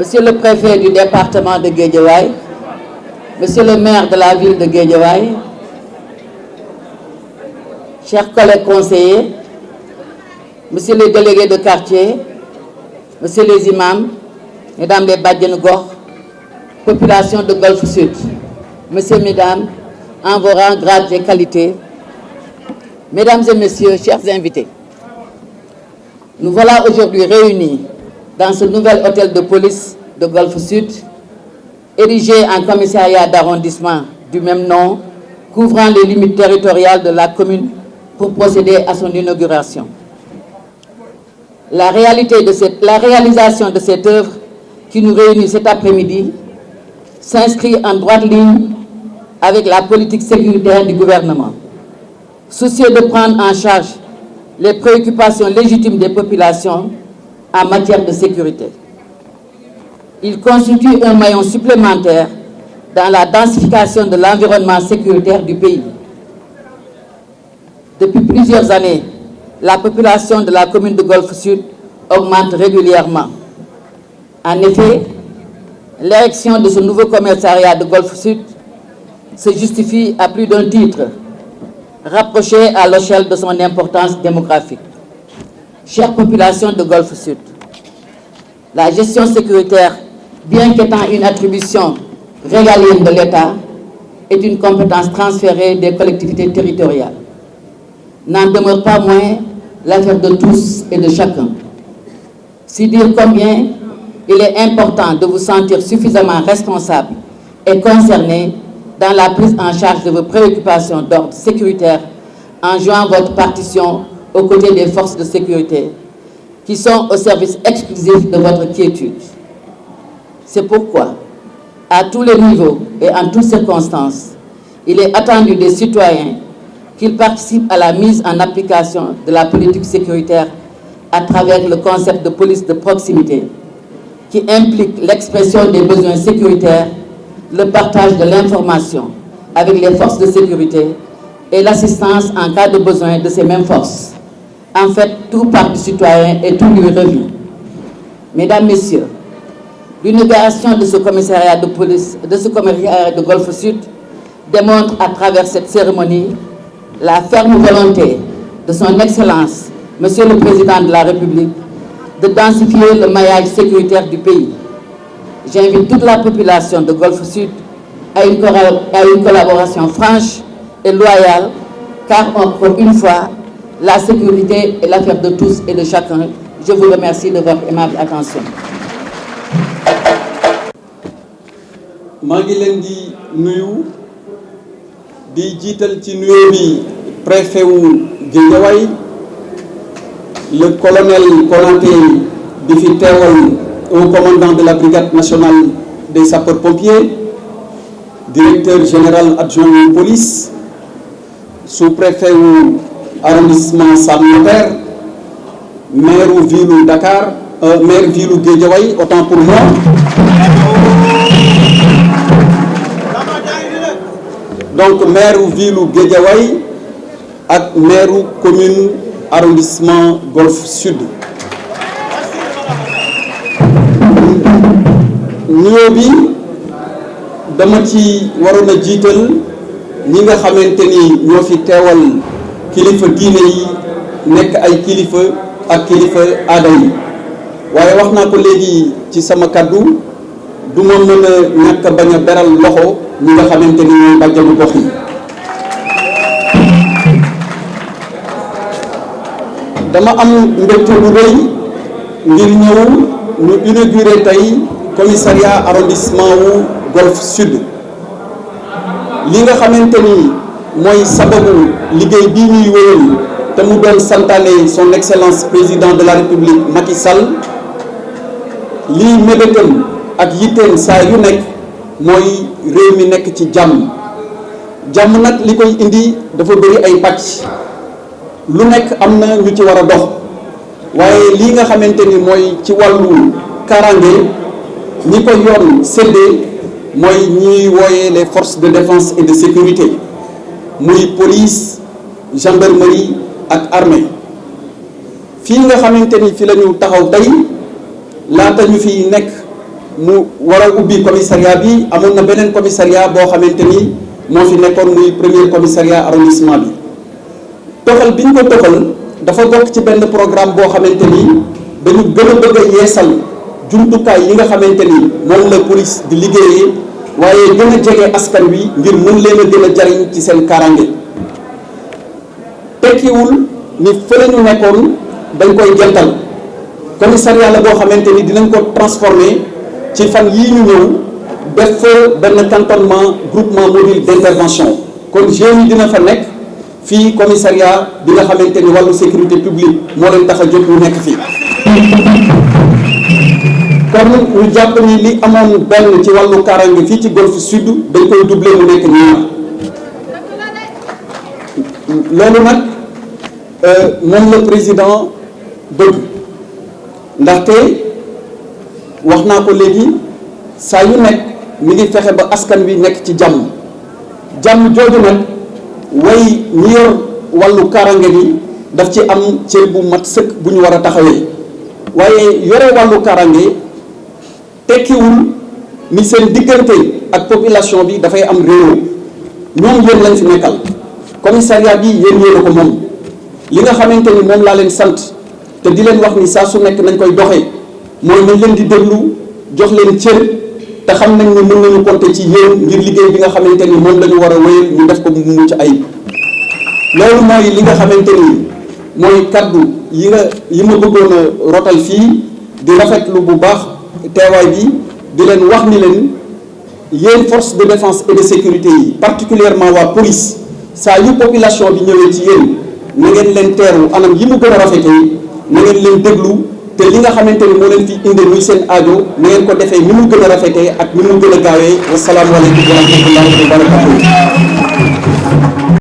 Monsieur le préfet du département de Guédiawaye, Monsieur le maire de la ville de Guédiawaye, chers collègues conseillers, Monsieur les délégués de quartier, Monsieur les imams, Mesdames les Badiane Gor, population de Golfe Sud, Messieurs, Mesdames, en vos rangs, grades et qualités, Mesdames et Messieurs, chers invités, nous voilà aujourd'hui réunis dans ce nouvel hôtel de police de Golfe Sud, érigé en commissariat d'arrondissement du même nom, couvrant les limites territoriales de la commune pour procéder à son inauguration. La réalisation de cette œuvre qui nous réunit cet après-midi s'inscrit en droite ligne avec la politique sécuritaire du gouvernement, soucieux de prendre en charge les préoccupations légitimes des populations en matière de sécurité. Il constitue un maillon supplémentaire dans la densification de l'environnement sécuritaire du pays. Depuis plusieurs années, la population de la commune de Golfe Sud augmente régulièrement. En effet, l'érection de ce nouveau commissariat de Golfe Sud se justifie à plus d'un titre, rapproché à l'échelle de son importance démographique. Chère population de Golfe Sud, la gestion sécuritaire, bien qu'étant une attribution régalienne de l'État, est une compétence transférée des collectivités territoriales. N'en demeure pas moins l'affaire de tous et de chacun. Si dire combien il est important de vous sentir suffisamment responsable et concerné dans la prise en charge de vos préoccupations d'ordre sécuritaire en jouant votre partition aux côtés des forces de sécurité qui sont au service exclusif de votre quiétude. C'est pourquoi, à tous les niveaux et en toutes circonstances, il est attendu des citoyens qu'ils participent à la mise en application de la politique sécuritaire à travers le concept de police de proximité qui implique l'expression des besoins sécuritaires, le partage de l'information avec les forces de sécurité et l'assistance en cas de besoin de ces mêmes forces. En fait, tout part du citoyen et tout lui revient. Mesdames, Messieurs, l'inauguration de ce commissariat de police, de ce commissariat de Golfe Sud, démontre à travers cette cérémonie la ferme volonté de son Excellence, Monsieur le Président de la République, de densifier le maillage sécuritaire du pays. J'invite toute la population de Golfe Sud à une collaboration franche et loyale, car encore une fois, la sécurité est l'affaire de tous et de chacun. Je vous remercie de votre aimable attention. maa ngi leen di nuyu di jiital ci nuyoo bi préfet wu Guédiawaye le colonel Konaté di fi teewal au commandant de la brigade nationale des sapeurs-pompiers, directeur général adjoint de police, sous-préfet wu arrondissement Sam Notaire, maire wu ville Dakar, maire ville Guédiawaye, autant pour moi. Donc maire wu ville Guédiawaye ak maire wu commune arrondissement Golfe Sud. nuyoo bi dama ci waroon a jiital ñi nga xamante ni ñoo fi teewal kilifa diine yi nekk ay kilifa ak kilifa aada yi waaye wax naa ko léegi ci sama kaddu du ma mën a ñàkk bañ a beral loxo ñi nga xamante ni ñooy bàjjanu gox yi. dama am mbégte bu rëy ngir ñëw ñu inauguré tey commissariat arrondissement wu Golfe Sud li nga xamante ni mooy sababu liggéey bii ñuy wéyal te mu doon santaane son excellence président de la république Macky Sall lii mébétam ak yitteem saa yu nekk mooy réew mi nekk ci jàmm jàmm nag li koy indi dafa bëri ay pàcc lu nekk am na ñu ci war a dox waaye lii nga xamante ni mooy ci wàllu karange ñi ko yoon séddee mooy ñuy wooyee les forces de défense et de sécurité muy police gendarmerie ak armée fii nga xamante ni fi la ñu taxaw tey laata ñu fi nekk mu war a ubbi commissariat bi amoon na beneen commissariat boo xamante ni moo fi nekkoon muy premier commissariat arrondissement bi toxal bi ñu ko toxal dafa bokk ci benn programme boo xamante ni dañu gën a bëgg a yeesal jumtukaay yi nga xamante ni moom la police di liggéeyee waaye gën a jege askan wi ngir mën leen a gën a jariñ ci seen kaaraange tekkiwul ni fële ñu nekkoon dañ koy gental commissariat la boo xamante ni dinañ ko transformer ci fan yii ñu ñëw def benn cantonnement groupement mobile d'intervention kon jeunes yi dina fa nekk fii commissariat bi nga xamante ni wàllu sécurité publique moo leen tax a jóg ñu nekk fii kon ñu jàpp ni li amoon benn ci wàllu kaaraange fii ci Golf Sud dañ koy doubler mu nekk ñaar loolu nag moom la président bëgg ndaxte wax naa ko léegi saa yu nekk mi ngi fexe ba askan wi nekk ci jàmm jooju nag way ñi yor wàllu kaaraange bi daf ci am cër bu mat sëkk bu ñu war a taxawee waaye yore wàllu kaaraange tekkiwul ni seen diggante ak population bi dafay am réew ñoom yéen lañ fi nekkal commissariat bi yéen yéen a ko moom li nga xamante ni moom laa leen sant te di leen wax ni saa su nekk nañ koy doxee mooy nañ leen di déglu jox leen cër te xam nañ ne mën nañu compter ci yéen ngir liggéey bi nga xamante ni moom la ñu war a wéyal ñu def ko mu mucc ayib loolu mooy li nga xamante ni mooy kaddu yi ma bëggoon a rotal fii di rafetlu bu baax teewaay bi di leen wax ni leen yéen force de défense et de sécurité yi particulièrement waa police saa yu population bi ñëwee ci yéen na ngeen leen teeru anam yi mu gën a rafetee na ngeen leen déglu te li nga xamante ni moo leen fi indi muy seen aajo na ngeen ko defee ni mu gën a rafetee ak ni mu gën a gaawee wasalaamualeykum wa rahmatullahi wa barakatuh